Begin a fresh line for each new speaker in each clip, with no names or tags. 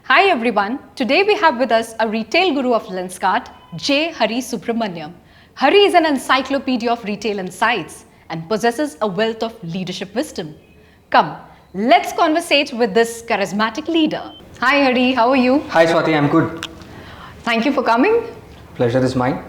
Hi everyone, today we have with us a retail guru of Lenskart, J.Harii Subramaniam. Hari is an encyclopedia of retail insights and possesses a wealth of leadership wisdom. Come, let's conversate with this charismatic leader. Hi Hari, how are you?
Hi Swati, I'm good.
Thank you for coming.
Pleasure is mine.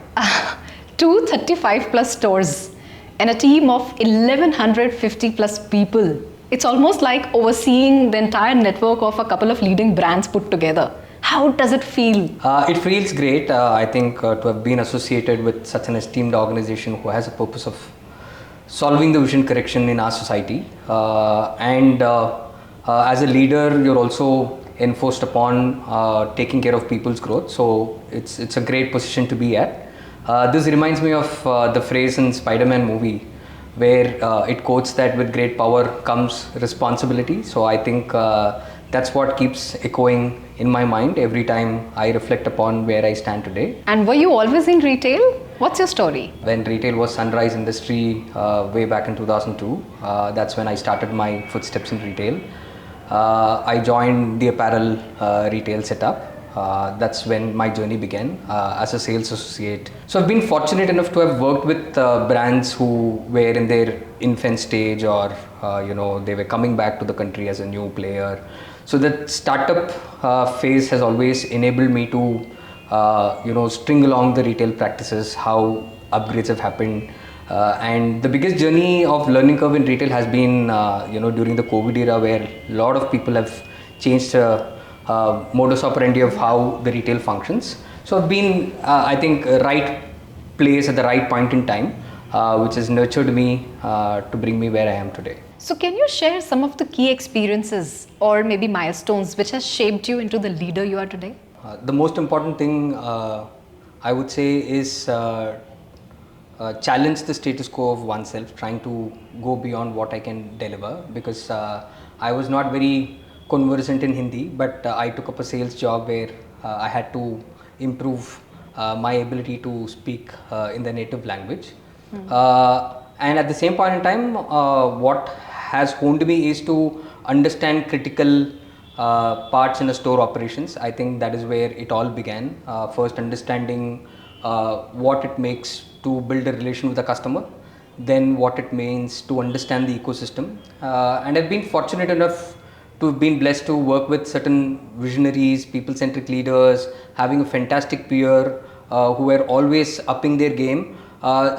235 plus stores and a team of 1150 plus people. It's almost like overseeing the entire network of a couple of leading brands put together. How does it feel?
It feels great, I think, to have been associated with such an esteemed organization who has a purpose of solving the vision correction in our society. As a leader, you're also enforced upon taking care of people's growth. So it's a great position to be at. This reminds me of the phrase in Spider-Man movie where it quotes that with great power comes responsibility. So I think that's what keeps echoing in my mind every time I reflect upon where I stand today.
And were you always in retail? What's your story?
When retail was sunrise industry way back in 2002, that's when I started my footsteps in retail. I joined the apparel retail setup. That's when my journey began as a sales associate. So I've been fortunate enough to have worked with brands who were in their infant stage or they were coming back to the country as a new player. So that startup phase has always enabled me to string along the retail practices, how upgrades have happened. And the biggest journey of learning curve in retail has been during the COVID era, where a lot of people have changed modus operandi of how the retail functions. So I've been, I think, right place at the right point in time, which has nurtured me to bring me where I am today.
So can you share some of the key experiences or maybe milestones which has shaped you into the leader you are today?
The most important thing I would say is challenge the status quo of oneself, trying to go beyond what I can deliver, because I was not very conversant in Hindi, but I took up a sales job where I had to improve my ability to speak in the native language. And at the same point in time, what has honed me is to understand critical parts in a store operations. I think that is where it all began. First, understanding what it makes to build a relation with a customer, then what it means to understand the ecosystem. And I've been fortunate enough to have been blessed to work with certain visionaries, people-centric leaders, having a fantastic peer who were always upping their game.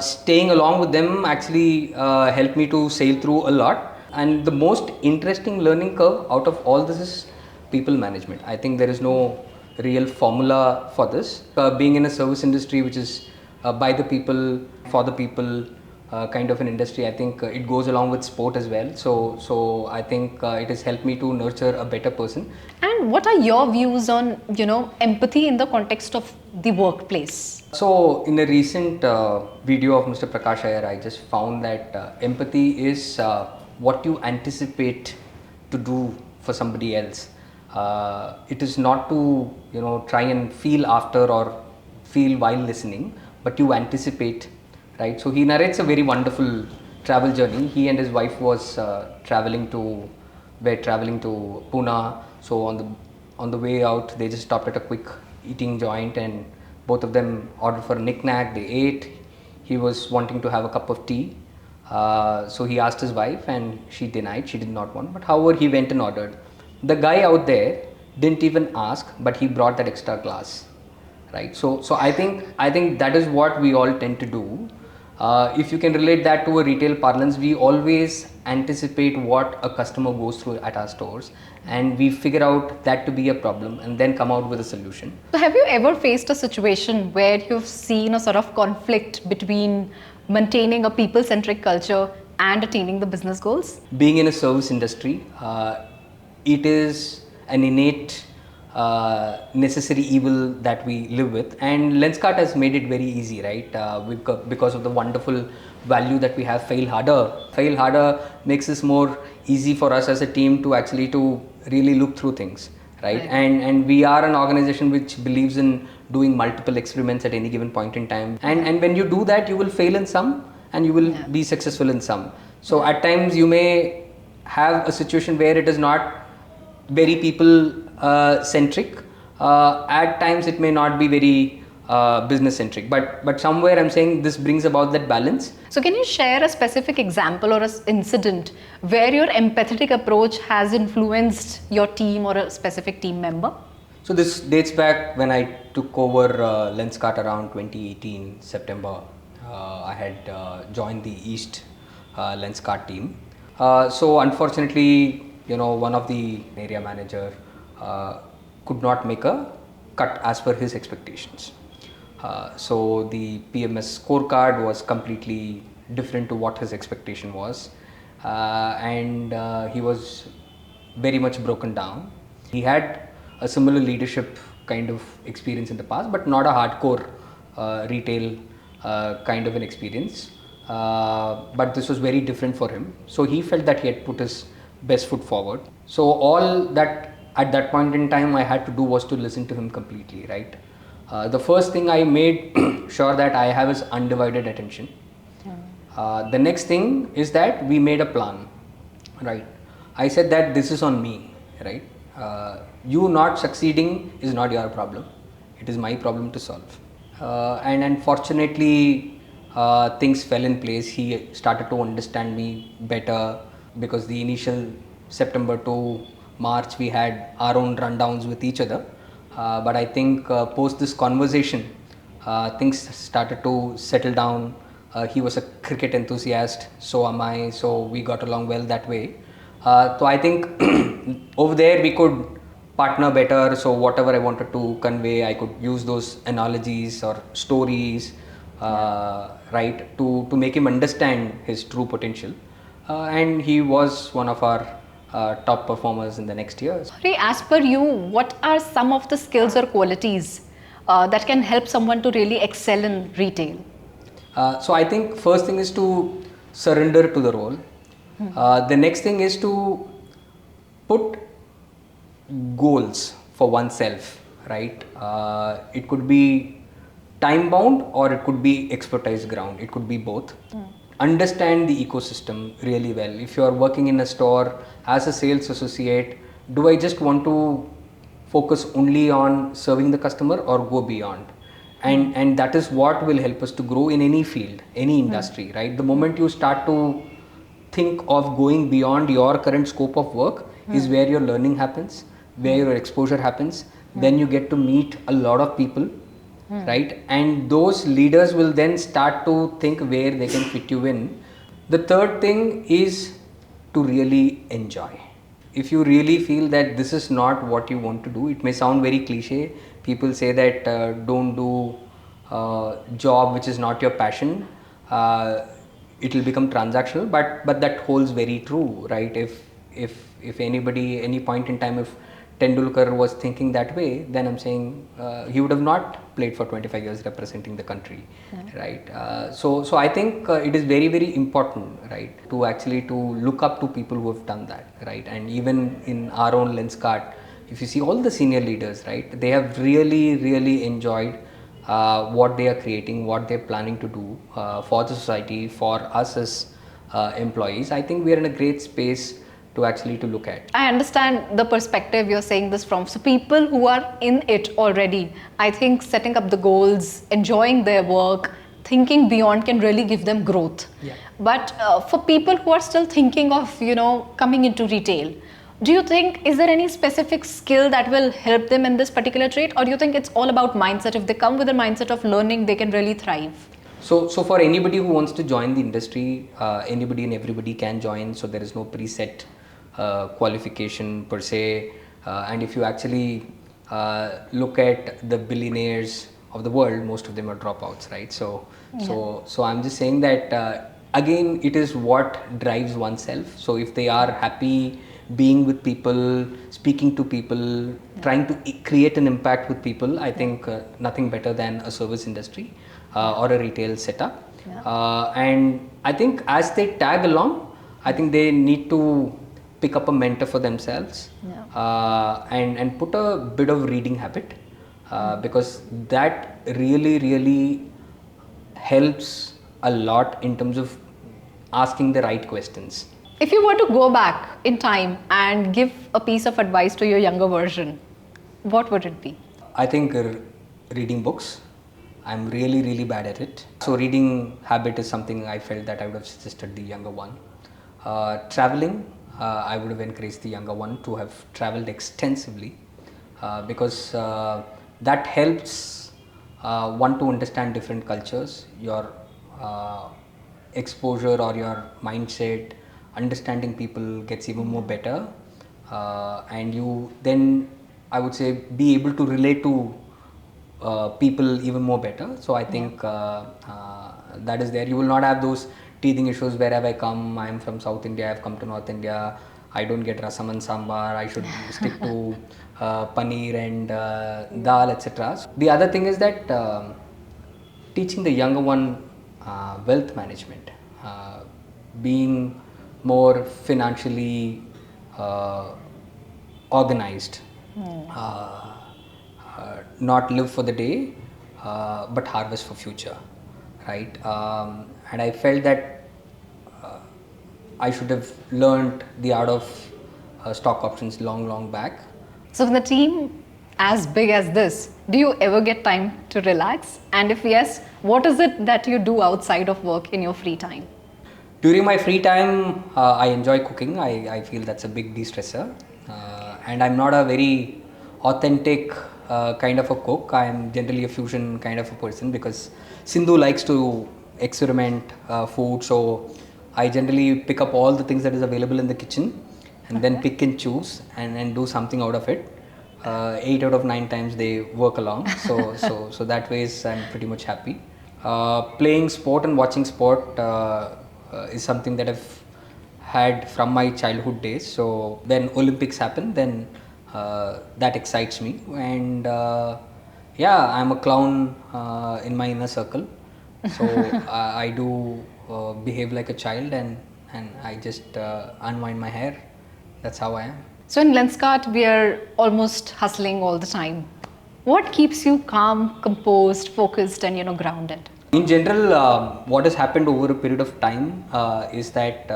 Staying along with them actually helped me to sail through a lot. And the most interesting learning curve out of all this is people management. I think there is no real formula for this. Being in a service industry which is by the people, for the people, kind of an industry, I think it goes along with sport as well. So I think it has helped me to nurture a better person.
And what are your views on, empathy in the context of the workplace?
So in a recent video of Mr. Prakash Iyer, I just found that empathy is what you anticipate to do for somebody else. It is not to try and feel after or feel while listening, but you anticipate. Right, so he narrates a very wonderful travel journey. He and his wife was traveling to Pune. So on the way out, they just stopped at a quick eating joint, and both of them ordered for a knick-knack. They ate. He was wanting to have a cup of tea, so he asked his wife, and she denied. She did not want. But however, he went and ordered. The guy out there didn't even ask, but he brought that extra glass. Right. So I think that is what we all tend to do. If you can relate that to a retail parlance, we always anticipate what a customer goes through at our stores, and we figure out that to be a problem and then come out with a solution.
So have you ever faced a situation where you've seen a sort of conflict between maintaining a people-centric culture and attaining the business goals?
Being in a service industry, it is an innate necessary evil that we live with, and Lenskart has made it very easy, right? Because of the wonderful value that we have, fail harder makes this more easy for us as a team to actually to really look through things, right? And we are an organization which believes in doing multiple experiments at any given point in time, and when you do that, you will fail in some and you will be successful in some. So at times you may have a situation where it is not very people centric. At times it may not be very business centric, but somewhere I'm saying this brings about that balance.
So can you share a specific example or an incident where your empathetic approach has influenced your team or a specific team member?
So this dates back when I took over Lenskart around 2018 September. I had joined the East Lenskart team. So unfortunately, one of the area manager could not make a cut as per his expectations. So the PMS scorecard was completely different to what his expectation was, and he was very much broken down. He had a similar leadership kind of experience in the past, but not a hardcore retail kind of an experience. But this was very different for him. So he felt that he had put his best foot forward. So all that at that point in time I had to do was to listen to him completely, right? The first thing I made sure that I have his undivided attention. The next thing is that we made a plan, right? I said that this is on me, right? You not succeeding is not your problem. It is my problem to solve. And unfortunately, things fell in place. He started to understand me better because the initial September to March we had our own rundowns with each other. But I think post this conversation, things started to settle down. He was a cricket enthusiast, so am I, so we got along well that way. So I think over there we could partner better. So whatever I wanted to convey, I could use those analogies or stories, right, to make him understand his true potential. And he was one of our top performers in the next years.
As per you, what are some of the skills or qualities that can help someone to really excel in retail?
So I think first thing is to surrender to the role. The next thing is to put goals for oneself, right? It could be time bound or it could be expertise ground. It could be both. Understand the ecosystem really well. If you are working in a store as a sales associate, do I just want to focus only on serving the customer or go beyond? And that is what will help us to grow in any field, any industry, right? The moment you start to think of going beyond your current scope of work is where your learning happens, where your exposure happens. Then you get to meet a lot of people, right? And those leaders will then start to think where they can fit you in. The third thing is to really enjoy. If you really feel that this is not what you want to do, it may sound very cliche. People say that don't do job which is not your passion. It will become transactional, but that holds very true, right? If anybody, any point in time, if Tendulkar was thinking that way, then I'm saying he would have not played for 25 years representing the country, right? So I think it is very, very important, right, to actually to look up to people who have done that, right? And even in our own Lenskart, if you see all the senior leaders, right, they have really, really enjoyed what they are creating, what they're planning to do for the society, for us as employees. I think we are in a great space to actually to look at.
I understand the perspective you're saying this from. So people who are in it already, I think setting up the goals, enjoying their work, thinking beyond can really give them growth.
Yeah.
But for people who are still thinking of, coming into retail, do you think, is there any specific skill that will help them in this particular trait? Or do you think it's all about mindset? If they come with a mindset of learning, they can really thrive?
So for anybody who wants to join the industry, anybody and everybody can join. So there is no preset qualification per se. And if you actually look at the billionaires of the world, most of them are dropouts, right? So I'm just saying that again, it is what drives oneself. So if they are happy being with people, speaking to people, trying to create an impact with people, I think nothing better than a service industry or a retail setup. And I think as they tag along, I think they need to pick up a mentor for themselves and put a bit of reading habit because that really, really helps a lot in terms of asking the right questions.
If you were to go back in time and give a piece of advice to your younger version, what would it be?
I think reading books. I'm really, really bad at it. So reading habit is something I felt that I would have suggested the younger one. Traveling, I would have encouraged the younger one to have traveled extensively because that helps one to understand different cultures, your exposure or your mindset, understanding people gets even more better, and you then, I would say, be able to relate to people even more better. So I think that is there. You will not have those teething issues wherever I come. I am from South India, I have come to North India, I don't get rasam and sambar, I should stick to paneer and dal, etc. So the other thing is that teaching the younger one wealth management, being more financially organized, not live for the day but harvest for future, right? And I felt that I should have learned the art of stock options long back.
So, with a team as big as this, do you ever get time to relax? And if yes, what is it that you do outside of work in your free time?
During my free time, I enjoy cooking. I feel that's a big de-stressor. And I'm not a very authentic kind of a cook. I'm generally a fusion kind of a person because Sindhu likes to experiment food. So I generally pick up all the things that is available in the kitchen and then pick and choose and do something out of it. 8 out of 9 times they work along. So that ways I'm pretty much happy. Playing sport and watching sport is something that I've had from my childhood days. So when Olympics happen, then that excites me. And yeah, I'm a clown in my inner circle. So I do behave like a child and I just unwind my hair. That's how I am.
So, in Lenskart, we are almost hustling all the time. What keeps you calm, composed, focused, and grounded?
In general, what has happened over a period of time is that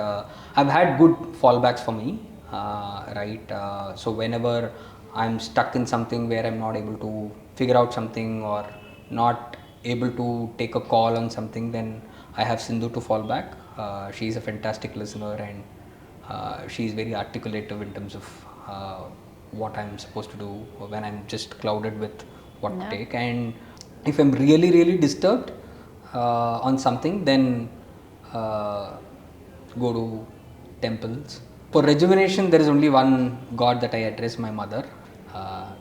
I've had good fallbacks for me, right? So whenever I'm stuck in something where I'm not able to figure out something or not able to take a call on something, then I have Sindhu to fall back. She's a fantastic listener and she's very articulative in terms of what I'm supposed to do when I'm just clouded with what to take. And if I'm really, really disturbed on something, then go to temples. For rejuvenation, there is only one God that I address, my mother.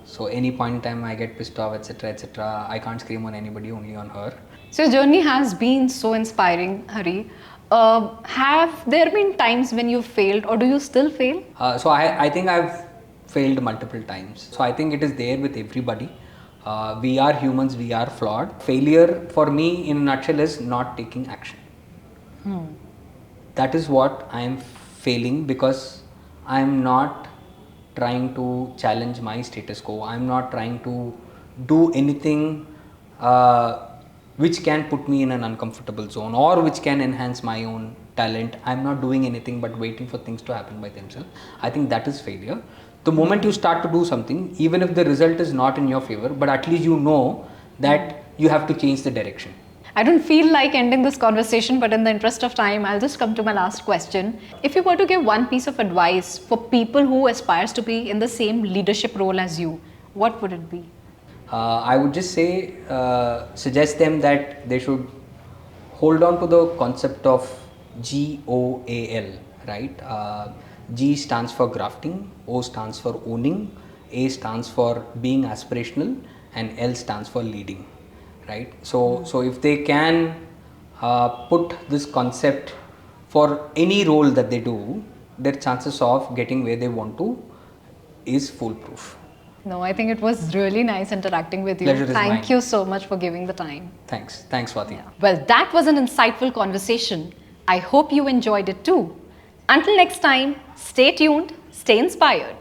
So any point in time I get pissed off, etc., I can't scream on anybody, only on her.
So, your journey has been so inspiring, Hari. Have there been times when you failed, or do you still fail?
So I think I've failed multiple times. So I think it is there with everybody. We are humans, we are flawed. Failure for me in a nutshell is not taking action. That is what I am failing because I am not trying to challenge my status quo. I am not trying to do anything which can put me in an uncomfortable zone or which can enhance my own talent. I am not doing anything but waiting for things to happen by themselves. I think that is failure. The moment you start to do something, even if the result is not in your favor, but at least you know that you have to change the direction.
I don't feel like ending this conversation, but in the interest of time, I'll just come to my last question. If you were to give one piece of advice for people who aspires to be in the same leadership role as you, what would it be?
I would just say, suggest them that they should hold on to the concept of GOAL, right? G stands for grafting, O stands for owning, A stands for being aspirational, and L stands for leading, right? So if they can put this concept for any role that they do, their chances of getting where they want to is foolproof.
No, I think it was really nice interacting with you.
Pleasure is mine.
Thank you so much for giving the time.
Thanks, Swati.
Yeah. Well, that was an insightful conversation. I hope you enjoyed it too. Until next time, stay tuned, stay inspired.